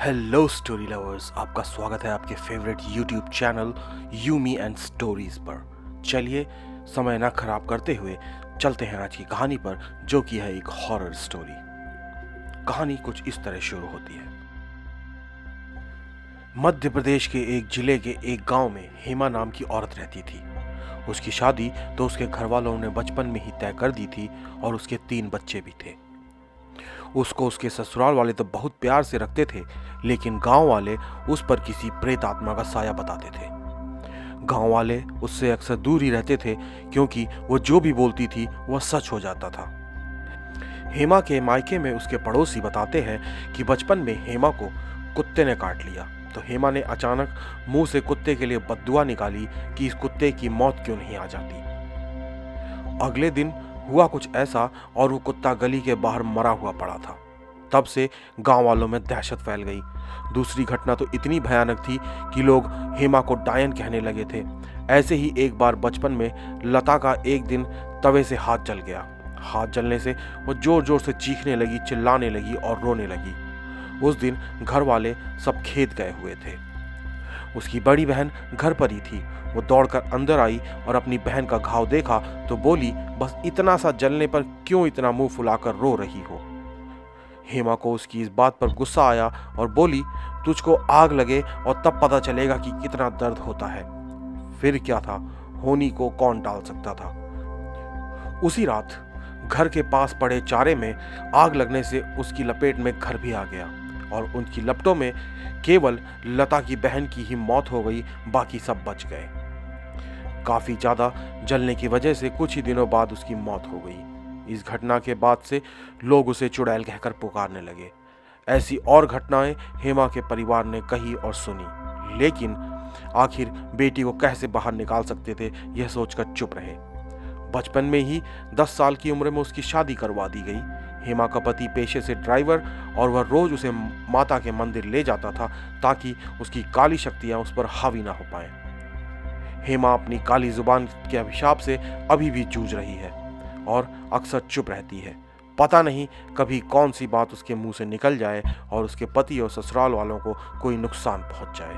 Hello story lovers, आपका स्वागत है आपके favourite YouTube channel Yumi and stories पर। चलिए समय ना खराब करते हुए चलते हैं आज की कहानी पर, जो कि है एक हॉरर स्टोरी। कहानी कुछ इस तरह शुरू होती है। मध्य प्रदेश के एक जिले के एक गांव में हेमा नाम की औरत रहती थी। उसकी शादी तो उसके घर वालों ने बचपन में ही तय कर दी थी और उसके 3 बच्चे भी थे। उसको उसके ससुराल वाले तो बहुत प्यार से रखते थे, लेकिन गांव वाले उस पर किसी प्रेत आत्मा का साया बताते थे। गांव वाले उससे अक्सर दूर ही रहते थे, क्योंकि वो जो भी बोलती थी वह सच हो जाता था। हेमा के मायके में उसके पड़ोसी बताते हैं कि बचपन में हेमा को कुत्ते ने काट लिया, तो हेमा ने अचानक मुंह से कुत्ते के लिए बद्दुआ निकाली कि इस कुत्ते की मौत क्यों नहीं आ जाती। अगले दिन हुआ कुछ ऐसा और वो कुत्ता गली के बाहर मरा हुआ पड़ा था। तब से गांव वालों में दहशत फैल गई। दूसरी घटना तो इतनी भयानक थी कि लोग हेमा को डायन कहने लगे थे। ऐसे ही एक बार बचपन में लता का एक दिन तवे से हाथ जल गया। हाथ जलने से वो जोर जोर से चीखने लगी, चिल्लाने लगी और रोने लगी। उस दिन घर वाले सब खेत गए हुए थे। उसकी बड़ी बहन घर पर ही थी। वो दौड़कर अंदर आई और अपनी बहन का घाव देखा तो बोली, बस इतना सा जलने पर क्यों इतना मुंह फुलाकर रो रही हो। हेमा को उसकी इस बात पर गुस्सा आया और बोली, तुझको आग लगे और तब पता चलेगा कि कितना दर्द होता है। फिर क्या था, होनी को कौन टाल सकता था। उसी रात घर के पास पड़े चारे में आग लगने से उसकी लपेट में घर भी आ गया और उनकी लपटों में केवल लता की बहन की ही मौत हो गई, बाकी सब बच गए। काफी ज्यादा जलने की वजह से कुछ ही दिनों बाद उसकी मौत हो गई। इस घटना के बाद से लोग उसे चुड़ैल कहकर पुकारने लगे। ऐसी और घटनाएं हेमा के परिवार ने कही और सुनी, लेकिन आखिर बेटी को कैसे बाहर निकाल सकते थे, यह सोचकर चुप रहे। बचपन में ही 10 साल की उम्र में उसकी शादी करवा दी गई। हेमा का पति पेशे से ड्राइवर और वह रोज उसे माता के मंदिर ले जाता था, ताकि उसकी काली शक्तियां उस पर हावी ना हो पाए। हेमा अपनी काली जुबान के अभिशाप से अभी भी जूझ रही है और अक्सर चुप रहती है। पता नहीं कभी कौन सी बात उसके मुंह से निकल जाए और उसके पति और ससुराल वालों को कोई नुकसान पहुंच जाए।